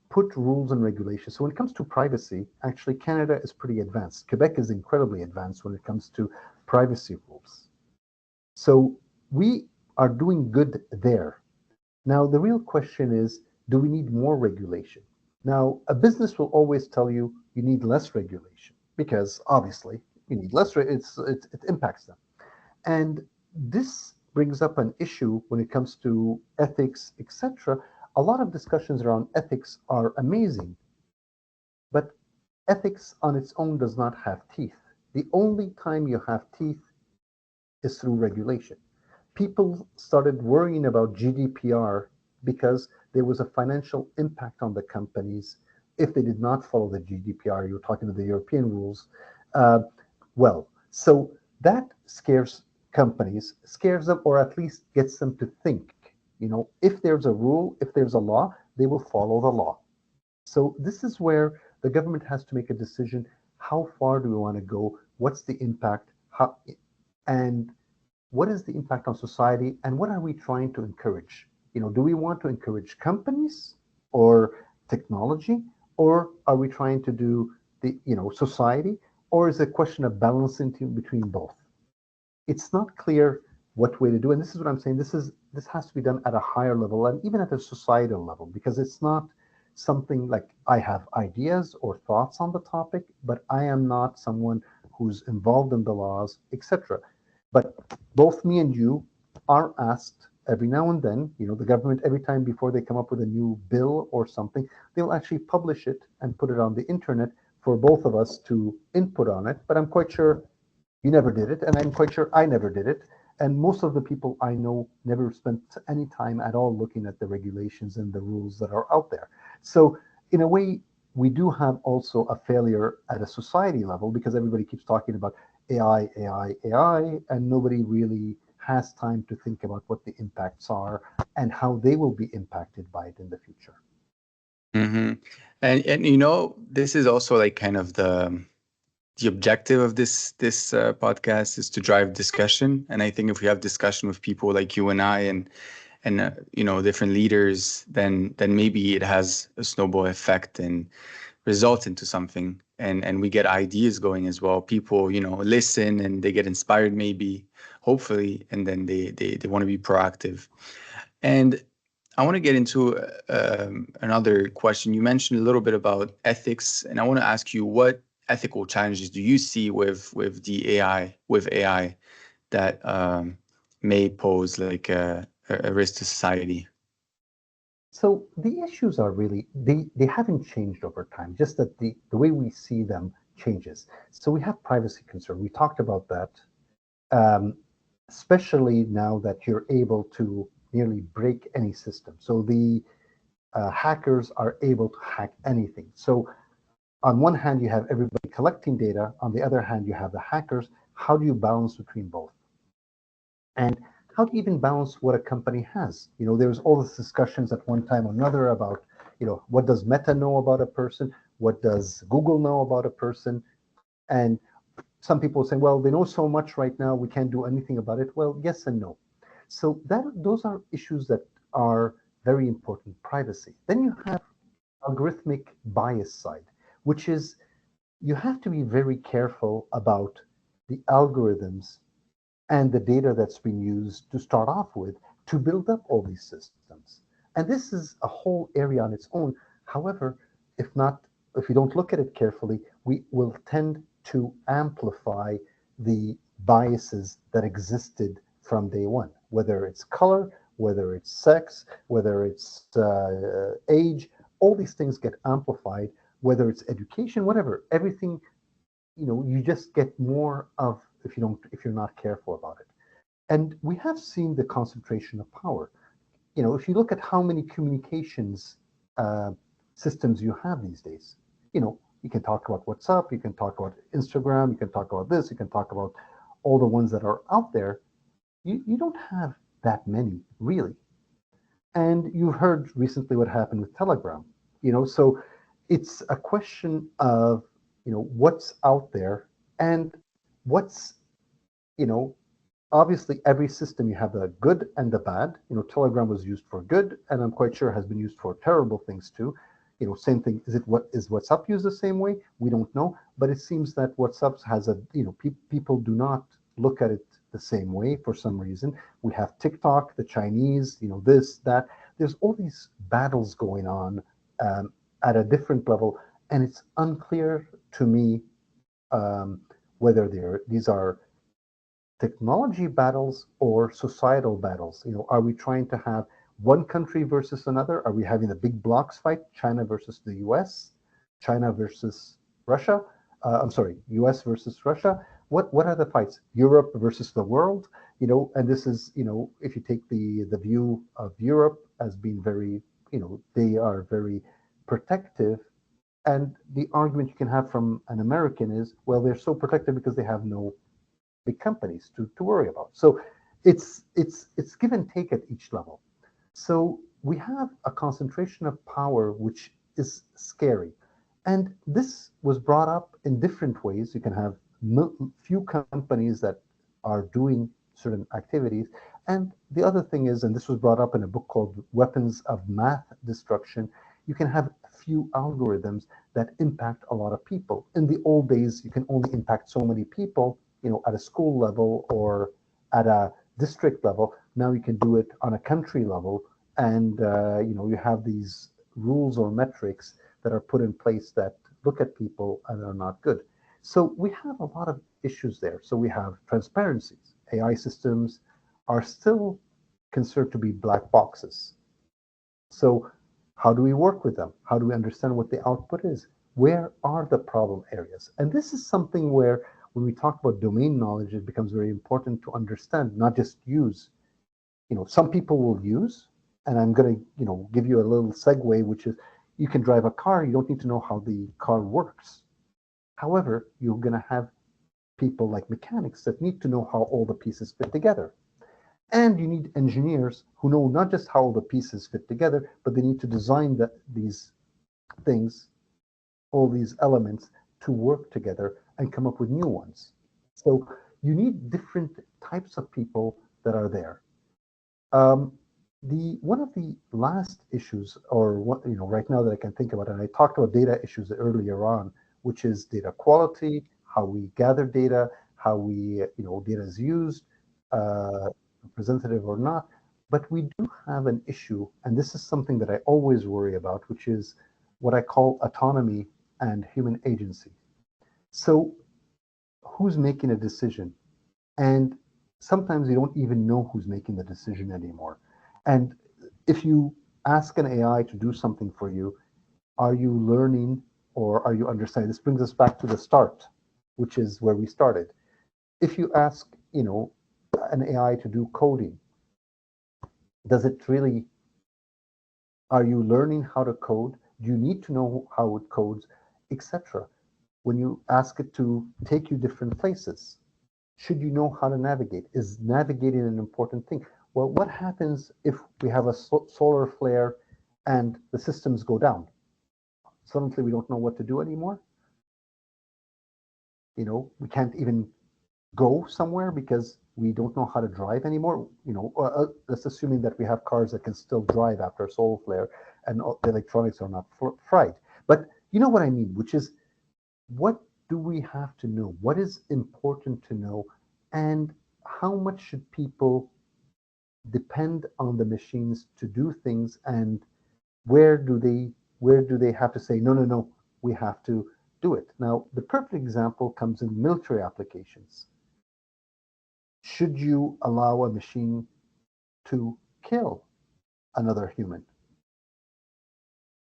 put rules and regulations. So when it comes to privacy, actually Canada is pretty advanced. Quebec is incredibly advanced when it comes to privacy rules. So we are doing good there. Now, the real question is, do we need more regulation? Now, a business will always tell you you need less regulation because obviously you need less, it impacts them. And this brings up an issue when it comes to ethics, etc. A lot of discussions around ethics are amazing, but ethics on its own does not have teeth. The only time you have teeth is through regulation. People started worrying about GDPR because there was a financial impact on the companies if they did not follow the GDPR. You're talking about the European rules. Uh, so that scares companies, scares them, or at least gets them to think. If there's a rule, if there's a law, they will follow the law. So this is where the government has to make a decision. How far do we want to go? What's the impact? And what is the impact on society? And what are we trying to encourage? Do we want to encourage companies or technology, or are we trying to do the society, or is it a question of balancing between both? It's not clear what way to do, and this is what I'm saying. This has to be done at a higher level and even at a societal level, because it's not something like I have ideas or thoughts on the topic, but I am not someone who's involved in the laws, etc. But both me and you are asked every now and then, the government, every time before they come up with a new bill or something, they'll actually publish it and put it on the internet for both of us to input on it. But I'm quite sure you never did it, and I'm quite sure I never did it. And most of the people I know never spent any time at all looking at the regulations and the rules that are out there. So, in a way, we do have also a failure at a society level because everybody keeps talking about AI, AI, AI, and nobody really has time to think about what the impacts are and how they will be impacted by it in the future. Mm-hmm. And this is also like kind of the objective of this podcast is to drive discussion. And I think if we have discussion with people like you and I and different leaders, then maybe it has a snowball effect and results into something, and we get ideas going as well. People listen and they get inspired, maybe, hopefully, and then they want to be proactive. And I want to get into another question. You mentioned a little bit about ethics, and I want to ask you, what ethical challenges do you see with AI that may pose like a risk to society? So the issues are really they haven't changed over time, just that the way we see them changes. So we have privacy concern. We talked about that, um, especially now that you're able to nearly break any system. So the hackers are able to hack anything. So on one hand, you have everybody collecting data. On the other hand, you have the hackers. How do you balance between both? And how do you even balance what a company has? There's all these discussions at one time or another about, what does Meta know about a person? What does Google know about a person? And some people say, well, they know so much right now, we can't do anything about it. Well, yes and no. So those are issues that are very important. Privacy. Then you have algorithmic bias side, which is you have to be very careful about the algorithms and the data that's been used to start off with to build up all these systems. And this is a whole area on its own. However, if you don't look at it carefully, we will tend to amplify the biases that existed from day one, whether it's color, whether it's sex, whether it's age, all these things get amplified, whether it's education, whatever, everything, you just get more of if you're not careful about it. And we have seen the concentration of power. If you look at how many communications uh, systems you have these days, you can talk about WhatsApp, you can talk about Instagram, you can talk about this, you can talk about all the ones that are out there. You don't have that many, really. And you've heard recently what happened with Telegram. So it's a question of what's out there and what's you know obviously every system you have the good and the bad. Telegram was used for good, and I'm quite sure has been used for terrible things too. same thing. Is WhatsApp used the same way? We don't know, but it seems that WhatsApp has people do not look at it the same way for some reason. We have TikTok, the Chinese, this, that. There's all these battles going on at a different level, and it's unclear to me whether these are technology battles or societal battles. Are we trying to have one country versus another? Are we having a big blocks fight, China versus the US, China versus Russia? I'm sorry, US versus Russia. What are the fights? Europe versus the world? And this is, if you take the view of Europe as being very, they are very protective. And the argument you can have from an American is, well, they're so protective because they have no big companies to worry about. So it's give and take at each level. So we have a concentration of power which is scary. And this was brought up in different ways. You can have few companies that are doing certain activities. And the other thing is, and this was brought up in a book called Weapons of Math Destruction, you can have few algorithms that impact a lot of people. In the old days, you can only impact so many people, at a school level or at a district level. Now you can do it on a country level, and you have these rules or metrics that are put in place that look at people and are not good. So we have a lot of issues there. So we have transparencies. AI systems are still considered to be black boxes. So how do we work with them? How do we understand what the output is? Where are the problem areas? And this is something where when we talk about domain knowledge, it becomes very important to understand, not just use. Some people will use, and I'm going to, give you a little segue, which is you can drive a car, you don't need to know how the car works. However, you're going to have people like mechanics that need to know how all the pieces fit together. And you need engineers who know not just how the pieces fit together, but they need to design these things, all these elements to work together and come up with new ones. So you need different types of people that are there. One of the last issues, or what right now that I can think about, and I talked about data issues earlier on, which is data quality, how we gather data, how we data is used, representative or not. But we do have an issue, and this is something that I always worry about, which is what I call autonomy and human agency. So who's making a decision? And sometimes you don't even know who's making the decision anymore. And if you ask an AI to do something for you, are you learning or are you understanding? This brings us back to the start, which is where we started. If you ask, an AI to do coding, does it really, are you learning how to code? Do you need to know how it codes, etc.? When you ask it to take you different places, should you know how to navigate? Is navigating an important thing? Well, what happens if we have a solar flare and the systems go down? Suddenly we don't know what to do anymore. We can't even go somewhere because we don't know how to drive anymore. That's assuming that we have cars that can still drive after a solar flare and the electronics are not fried. But you know what I mean, which is, what do we have to know? What is important to know? And how much should people depend on the machines to do things? And where do they have to say, no, we have to do it? Now, the perfect example comes in military applications. Should you allow a machine to kill another human?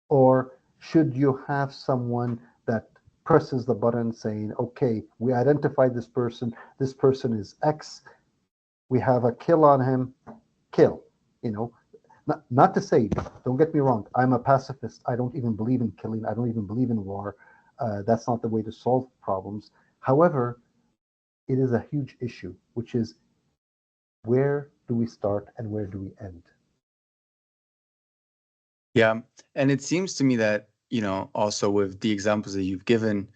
Or should you have someone that presses the button saying, okay, we identified this person is X, we have a kill on him, kill, not to say, don't get me wrong, I'm a pacifist, I don't even believe in killing, I don't even believe in war, that's not the way to solve problems. However, it is a huge issue, which is, where do we start and where do we end? Yeah. And it seems to me that, also with the examples that you've given,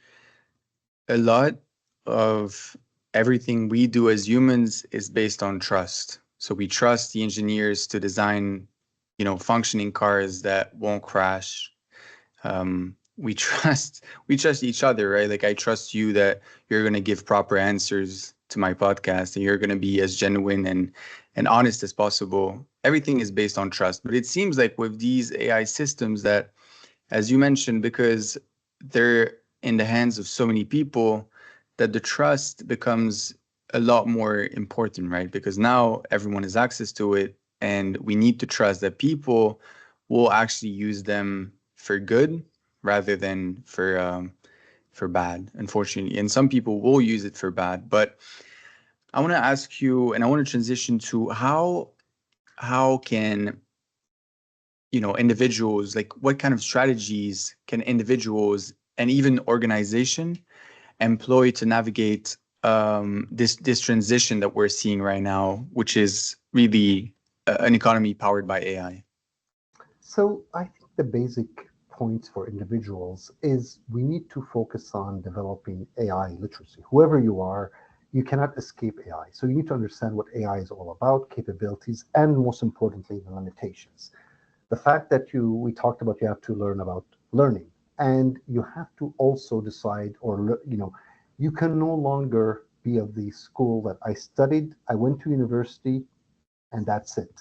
a lot of everything we do as humans is based on trust. So we trust the engineers to design, functioning cars that won't crash. we trust each other, right? Like I trust you that you're going to give proper answers to my podcast and you're going to be as genuine and honest as possible. Everything is based on trust. But it seems like with these AI systems that, as you mentioned, because they're in the hands of so many people, that the trust becomes a lot more important, right? Because now everyone has access to it, and we need to trust that people will actually use them for good rather than for bad, unfortunately. And some people will use it for bad. But I want to ask you, and I want to transition to how can individuals, like what kind of strategies can individuals and even organization employ to navigate this transition that we're seeing right now, which is really an economy powered by AI? So I think the basic points for individuals is we need to focus on developing AI literacy. Whoever you are, you cannot escape AI. So you need to understand what AI is all about, capabilities, and most importantly, the limitations. The fact that we talked about, you have to learn about learning, and you have to also decide, or you can no longer be of the school that I studied, I went to university, and that's it.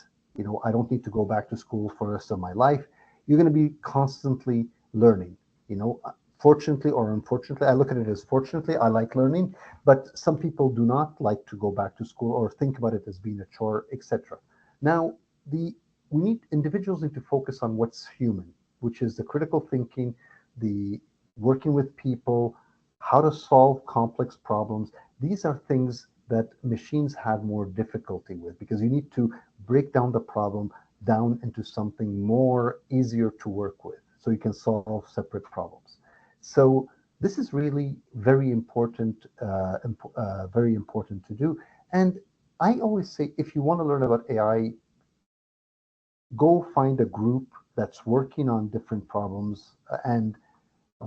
I don't need to go back to school for the rest of my life. You're going to be constantly learning. Fortunately or unfortunately, I look at it as fortunately, I like learning, but some people do not like to go back to school or think about it as being a chore, etc. Now, the individuals need to focus on what's human, which is the critical thinking, the working with people, how to solve complex problems. These are things that machines have more difficulty with because you need to break down the problem down into something more easier to work with so you can solve separate problems. So this is really very important to do. And I always say, if you want to learn about AI, go find a group that's working on different problems and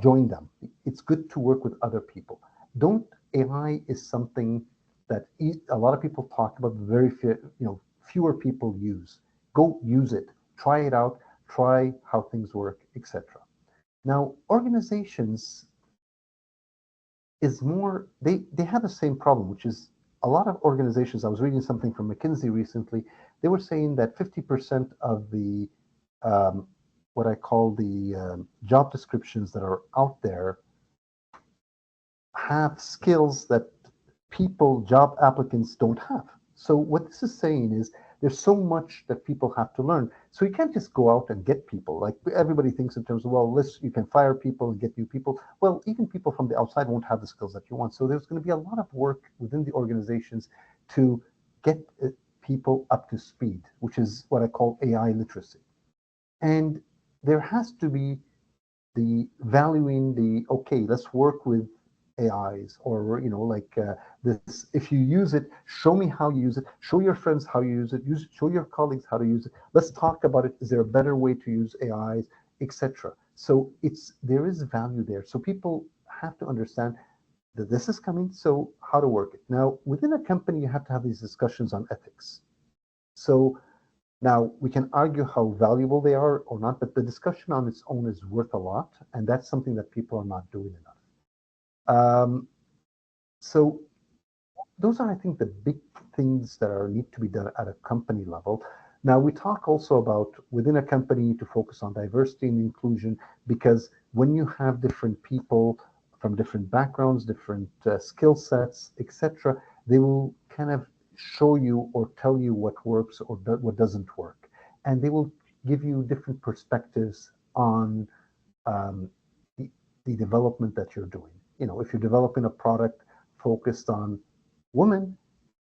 join them. It's good to work with other people. Don't AI is something that a lot of people talk about, very fewer people use. Go use it, try it out, try how things work, etc. Now, organizations is more they have the same problem, which is a lot of organizations. I was reading something from McKinsey recently. They were saying that 50% of the um, what I call the job descriptions that are out there have skills that job applicants don't have. So what this is saying is there's so much that people have to learn. So you can't just go out and get people. Like everybody thinks in terms of, well, you can fire people and get new people. Well, even people from the outside won't have the skills that you want. So there's going to be a lot of work within the organizations to get people up to speed, which is what I call AI literacy. And there has to be the valuing okay, let's work with AIs, or like this. If you use it, show me how you use it. Show your friends how you use it. Show your colleagues how to use it. Let's talk about it. Is there a better way to use AIs, etc. So there is value there. So people have to understand that this is coming. So how to work it now within a company? You have to have these discussions on ethics. So now, we can argue how valuable they are or not, but the discussion on its own is worth a lot, and that's something that people are not doing enough. So those are, I think, the big things that need to be done at a company level. Now, we talk also about within a company to focus on diversity and inclusion, because when you have different people from different backgrounds, different skill sets, etc., they will kind of show you or tell you what works or what doesn't work. And they will give you different perspectives on um, the, the development that you're doing. If you're developing a product focused on women,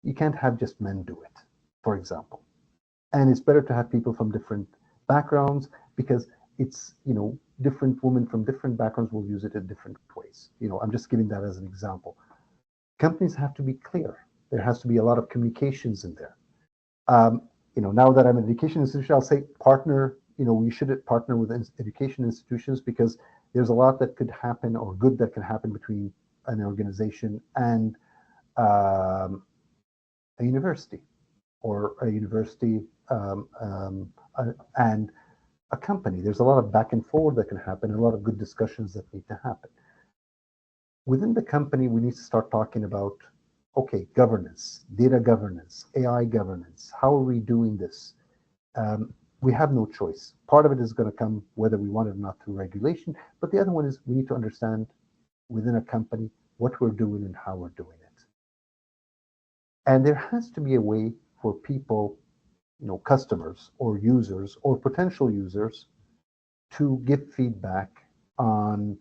you can't have just men do it, for example. And it's better to have people from different backgrounds because it's, different women from different backgrounds will use it in different ways. I'm just giving that as an example. Companies have to be clear. There has to be a lot of communications in there. Now that I'm an education institution, I'll say partner, we should partner with education institutions because there's a lot that could happen or good that can happen between an organization and a university, or a university and a company. There's a lot of back and forth that can happen, and a lot of good discussions that need to happen. Within the company, we need to start talking about, okay, governance, data governance, AI governance. How are we doing this? We have no choice. Part of it is going to come whether we want it or not through regulation, but the other one is we need to understand within a company what we're doing and how we're doing it. And there has to be a way for people, customers or users or potential users to give feedback on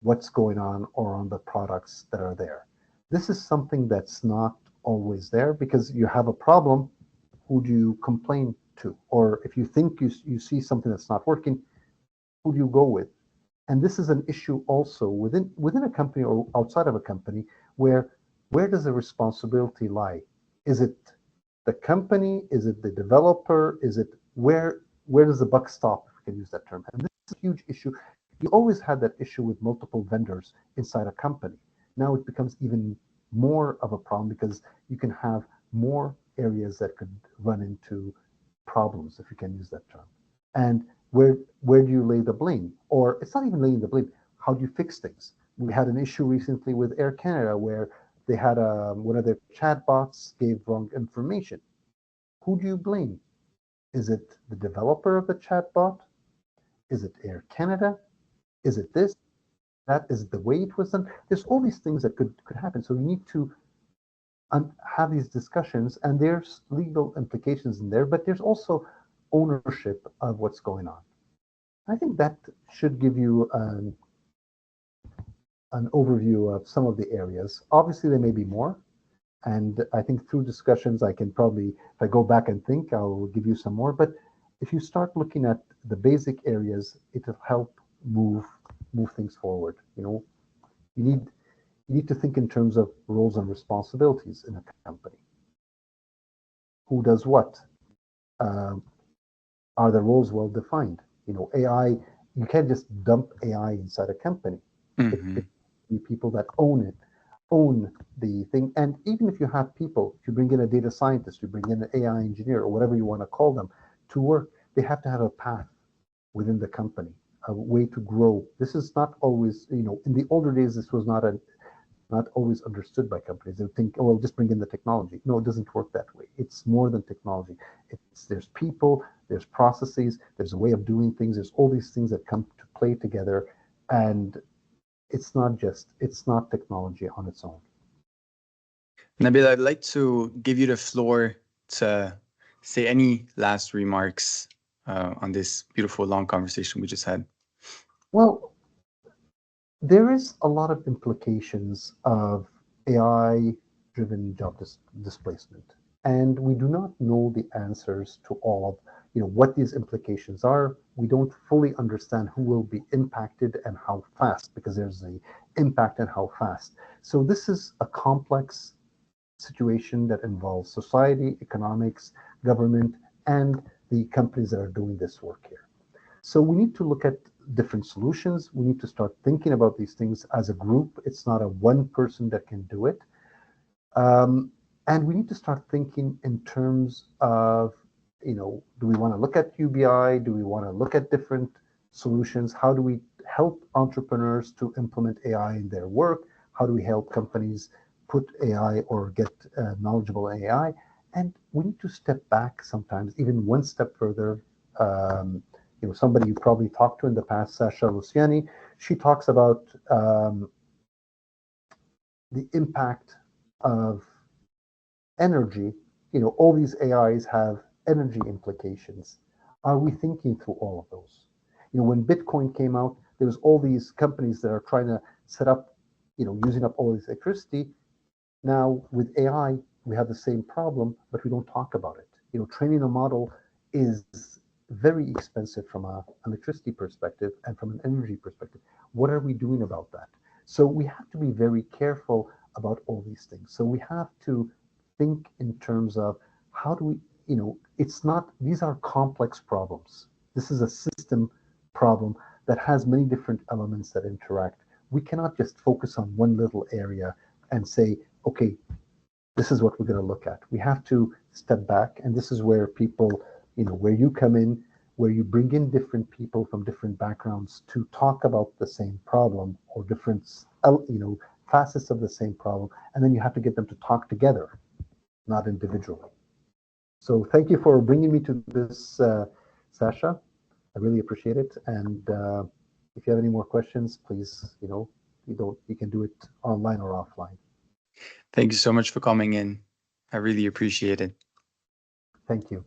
what's going on or on the products that are there. This is something that's not always there because you have a problem, who do you complain to? Or if you think you see something that's not working, who do you go with? And this is an issue also within a company or outside of a company where does the responsibility lie? Is it the company? Is it the developer? Is it where does the buck stop, if we can use that term? And this is a huge issue. You always had that issue with multiple vendors inside a company. Now it becomes even more of a problem because you can have more areas that could run into problems, if you can use that term. And where do you lay the blame? Or it's not even laying the blame. How do you fix things? We had an issue recently with Air Canada where they had one of their chatbots gave wrong information. Who do you blame? Is it the developer of the chatbot? Is it Air Canada? Is it this? That is the way it was done. There's all these things that could happen. So we need to have these discussions, and there's legal implications in there, but there's also ownership of what's going on. I think that should give you an overview of some of the areas. Obviously, there may be more, and I think through discussions, I can probably, if I go back and think, I'll give you some more. But if you start looking at the basic areas, it'll help move things forward. You need to think in terms of roles and responsibilities in a company. Who does what? Are the roles well defined? AI, you can't just dump AI inside a company. Mm-hmm. It be people that own the thing. And even if you have people, if you bring in a data scientist, you bring in an AI engineer, or whatever you want to call them, to work, they have to have a path within the company, a way to grow. This is not always, in the older days, this was not always understood by companies. They would think, oh, well, just bring in the technology. No, it doesn't work that way. It's more than technology. There's people, there's processes, there's a way of doing things. There's all these things that come to play together, and it's not technology on its own. Nabil, I'd like to give you the floor to say any last remarks on this beautiful long conversation we just had. Well, there is a lot of implications of AI-driven job displacement, and we do not know the answers to all of what these implications are. We don't fully understand who will be impacted and how fast, because there's the impact and how fast. So this is a complex situation that involves society, economics, government, and the companies that are doing this work here. So we need to look at different solutions. We need to start thinking about these things as a group. It's not a one person that can do it. And we need to start thinking in terms of, do we want to look at UBI? Do we want to look at different solutions? How do we help entrepreneurs to implement AI in their work? How do we help companies put AI or get knowledgeable AI? And we need to step back sometimes, even one step further. Somebody you probably talked to in the past, Sasha Luciani, she talks about the impact of energy. All these AIs have energy implications. Are we thinking through all of those? When Bitcoin came out, there was all these companies that are trying to set up, using up all this electricity. Now with AI, we have the same problem, but we don't talk about it. Training a model is very expensive from an electricity perspective and from an energy perspective. What are we doing about that? So we have to be very careful about all these things. So we have to think in terms of how do we, these are complex problems. This is a system problem that has many different elements that interact. We cannot just focus on one little area and say, okay, this is what we're going to look at. We have to step back, and this is where people, where you come in, where you bring in different people from different backgrounds to talk about the same problem or different, facets of the same problem, and then you have to get them to talk together, not individually. So thank you for bringing me to this, Sasha. I really appreciate it. And if you have any more questions, please, you can do it online or offline. Thank you so much for coming in. I really appreciate it. Thank you.